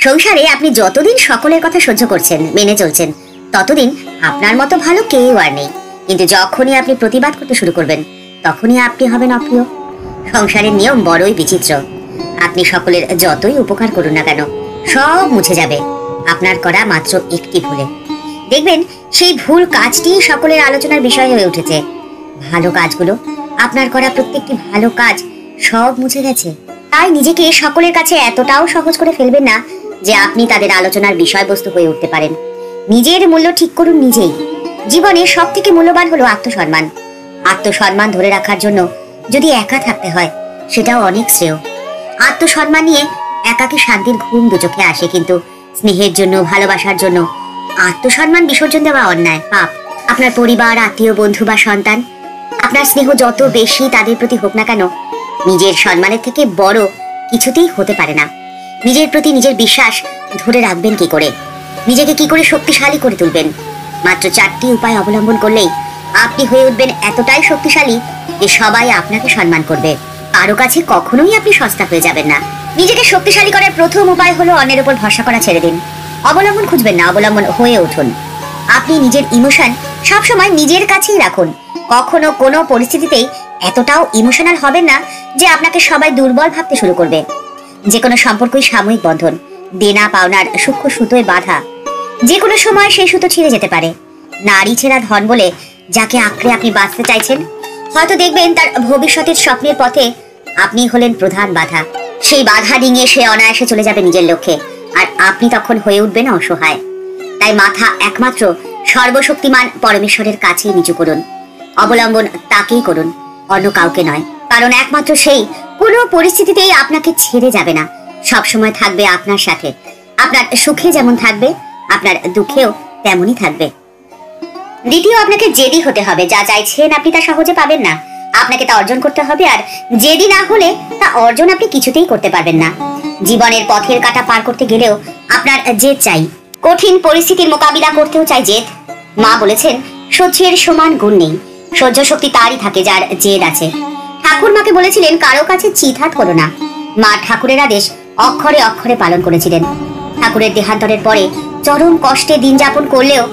সংসারে আপনি যতদিন সকলের কথা সহ্য করছেন, মেনে চলছেন, ততদিন আপনার মতো ভালো কেউ আর নেই। কিন্তু যখনই আপনি প্রতিবাদ করতে শুরু করবেন, তখনই আপনি হবেন অপ্রিয়। সংসারের নিয়ম বড়ই বিচিত্র। আপনি সকলের যতই উপকার করুন না কেন, সব মুছে যাবে আপনার করা মাত্র একটি ভুলে। দেখবেন সেই ভুল কাজটি সকলের আলোচনার বিষয় হয়ে উঠেছে। ভালো কাজগুলো, আপনার করা প্রত্যেকটি ভালো কাজ সব মুছে গেছে। তাই নিজেকে সকলের কাছে এতটাও সহজ করে ফেলবেন না যে আপনি তাদের আলোচনার বিষয়বস্তু হয়ে উঠতে পারেন। নিজের মূল্য ঠিক করুন নিজেই। জীবনে সব থেকে মূল্যবান হলো আত্মসম্মান। আত্মসম্মান ধরে রাখার জন্য যদি একা থাকতে হয়, সেটাও অনেক শ্রেয়। আত্মসম্মান নিয়ে একাকী শান্তির ঘুম দু চোখে আসে, কিন্তু স্নেহের জন্য, ভালোবাসার জন্য আত্মসম্মান বিসর্জন দেওয়া অন্যায়, পাপ। আপনার পরিবার, আত্মীয়, বন্ধু বা সন্তান, আপনার স্নেহ যত বেশি তাদের প্রতি হোক না কেন, নিজের সম্মানের থেকে বড় কিছুতেই হতে পারে না। নিজের প্রতি নিজের বিশ্বাস ধরে রাখবেন কি করে? নিজেকে কি করে শক্তিশালী করে তুলবেন? মাত্র 4টি উপায় অবলম্বন করলেই আপনি হয়ে উঠবেন এতটাই শক্তিশালী যে সবাই আপনাকে সম্মান করবে। কারো কাছে কখনোই আপনি সস্তা হয়ে যাবেন না। নিজেকে শক্তিশালী করার প্রথম উপায় হলো অন্যের উপর ভরসা করা ছেড়ে দিন। অবলম্বন খুঁজবেন না, অবলম্বন হয়ে উঠুন। আপনি নিজের ইমোশন সবসময় নিজের কাছেই রাখুন। কখনো কোনো পরিস্থিতিতেই এতটাও ইমোশনাল হবেন না যে আপনাকে সবাই দুর্বল ভাবতে শুরু করবে। যে কোনো সম্পর্কই সাময়িক বন্ধন, দেনা পাওনার সূক্ষ্ম সুতোয় বাঁধা। যে কোনো সময় সেই সুতো ছিঁড়ে যেতে পারে। নারী ছেঁড়া ধন বলে যাকে আঁকড়ে আপনি বাঁচতে চাইছেন, হয়তো দেখবেন তার ভবিষ্যতের স্বপ্নের পথে আপনি হলেন প্রধান বাধা। সেই বাধা ডিঙিয়ে সে অনায়াসে চলে যাবে নিজের লক্ষ্যে, আর আপনি তখন হয়ে উঠবেন অসহায়। তাই মাথা একমাত্র সর্বশক্তিমান পরমেশ্বরের কাছে নিচু করুন। অবলম্বন তাকেই করুন, অন্য কাউকে নয়। কারণ একমাত্র সেই কোনো পরিস্থিতিতেই আপনাকে ছেড়ে যাবে না, সবসময় থাকবে আপনার সাথে। আপনার সুখে যেমন থাকবে, আপনার দুঃখেও তেমনই থাকবে। দ্বিতীয়, আপনাকে জেদি হতে হবে। যা চাইছেন আপনি তা সহজে পাবেন না, আপনাকে তা অর্জন করতে হবে। আর জেদি না হলে তা অর্জন আপনি কিছুতেই করতে পারবেন না। জীবনের পথের কাঁটা পার করতে গেলেও আপনার জেদ চাই। কঠিন পরিস্থিতির মোকাবিলা করতেও চাই জেদ। মা বলেছেন, সহ্যের সমান গুণ নেই। সহ্য শক্তি তারই থাকে যার জেদ আছে। ঠাকুর মাকে বলেছিলেন, কারো কাছে চিৎহাট করো না। মা ঠাকুরের আদেশ অক্ষরে অক্ষরে পালন করেছিলেন। ঠাকুরের দেহান্তরের পরে চরম কষ্টে দিন যাপন করলেও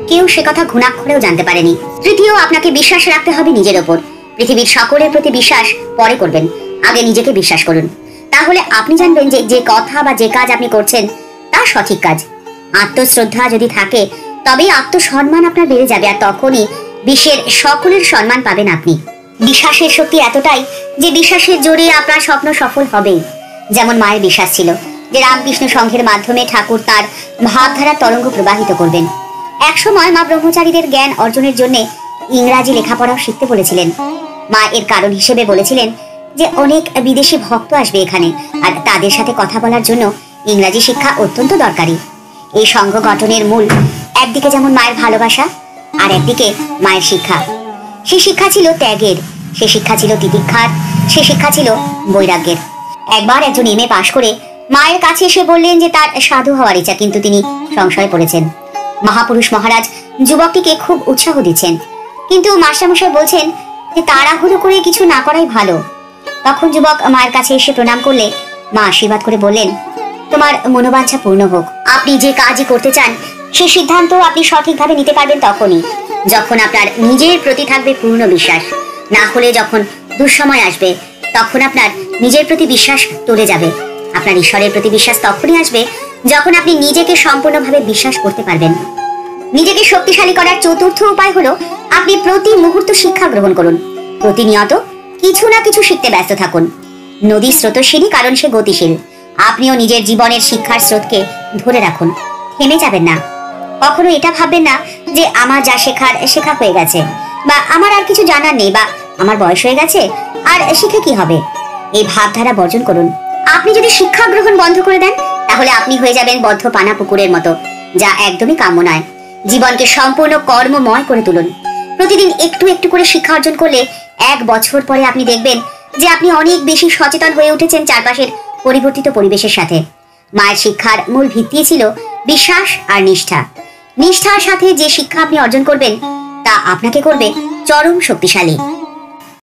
কেউ সে কথা ঘুণাক্ষরেও জানতে পারেনি। তৃতীয়, আপনাকে বিশ্বাস রাখতে হবে নিজের ওপর। পৃথিবীর সকলের প্রতি বিশ্বাস পরে করবেন, আগে নিজেকে বিশ্বাস করুন। তাহলে আপনি জানবেন যে যে কথা বা যে কাজ আপনি করছেন তা সঠিক কাজ। আত্মশ্রদ্ধা যদি থাকে, তবেই আত্মসম্মান আপনার বেড়ে যাবে, আর তখনই বিশ্বের সকলের সম্মান পাবেন আপনি। বিশ্বাসের শক্তি এতটাই যে বিশ্বাসের জোরে আপনার স্বপ্ন সফল হবেই। যেমন মায়ের বিশ্বাস ছিল যে রামকৃষ্ণ সংঘের মাধ্যমে ঠাকুর তার ভাবধারার তরঙ্গ প্রবাহিত করবেন। একসময় মা ব্রহ্মচারীদের জ্ঞান অর্জনের জন্য ইংরাজি লেখাপড়াও শিখতে বলেছিলেন। মা এর কারণ হিসেবে বলেছিলেন যে অনেক বিদেশি ভক্ত আসবে এখানে, আর তাদের সাথে কথা বলার জন্য ইংরাজি শিক্ষা অত্যন্ত দরকারি। এই সংঘ গঠনের মূল একদিকে যেমন মায়ের ভালোবাসা, আর একদিকে মায়ের শিক্ষা। সে শিক্ষা ছিল ত্যাগের, সে শিক্ষা ছিল তিতিক্ষার, সে শিক্ষা ছিল বৈরাগ্যের। একবার একজন এমএ পাশ করে মায়ের কাছে এসে বললেন যে তার সাধু হওয়ার ইচ্ছা, কিন্তু তিনি সংশয়ে পড়েছেন। মহাপুরুষ মহারাজ যুবকটিকে খুব উৎসাহ দিচ্ছেন, কিন্তু মাস্টারমশাই বলছেন যে তাড়াহুড়ো করে কিছু না করাই ভালো। তখন যুবক মায়ের কাছে এসে প্রণাম করলে মা আশীর্বাদ করে বললেন, তোমার মনোবাঞ্ছা পূর্ণ হোক। আপনি যে কাজই করতে চান সে সিদ্ধান্ত আপনি সঠিকভাবে নিতে পারবেন তখনই যখন আপনার নিজের প্রতি থাকবে পূর্ণ বিশ্বাস। না হলে যখন দুঃসময় আসবে তখন আপনার নিজের প্রতি বিশ্বাস টলে যাবে। আপনার ঈশ্বরের প্রতি বিশ্বাস তখনই আসবে যখন আপনি নিজেকে সম্পূর্ণভাবে বিশ্বাস করতে পারবেন। নিজেকে শক্তিশালী করার চতুর্থ উপায় হলো আপনি প্রতি মুহূর্ত শিক্ষা গ্রহণ করুন। প্রতিনিয়ত কিছু না কিছু শিখতে ব্যস্ত থাকুন। নদী স্রোতস্বিনী, কারণ সে গতিশীল। আপনিও নিজের জীবনের শিক্ষার স্রোতকে ধরে রাখুন, থেমে যাবেন না। কখনো এটা ভাববেন না যে আমার যা শেখার শেখা হয়ে গেছে, বা আমার আর কিছু জানার নেই, বা আমার বয়স হয়ে গেছে আর শিখে কি হবে। এই ভাবধারা বর্জন করুন। আপনি যদি শিক্ষা গ্রহণ বন্ধ করে দেন, তাহলে আপনি হয়ে যাবেন বদ্ধ পানা পুকুরের মতো, যা একদমই কাম্য নয়। জীবনকে সম্পূর্ণ কর্মময় করে তুলুন। প্রতিদিন একটু একটু করে শিক্ষা অর্জন করলে 1 বছর পরে আপনি দেখবেন যে আপনি অনেক বেশি সচেতন হয়ে উঠেছেন চারপাশের পরিবর্তিত পরিবেশের সাথে। মায়ের শিক্ষার মূল ভিত্তি ছিল বিশ্বাস আর নিষ্ঠা। নিষ্ঠার সাথে যে শিক্ষা আপনি অর্জন করবেন তা আপনাকে করবে চরম শক্তিশালী।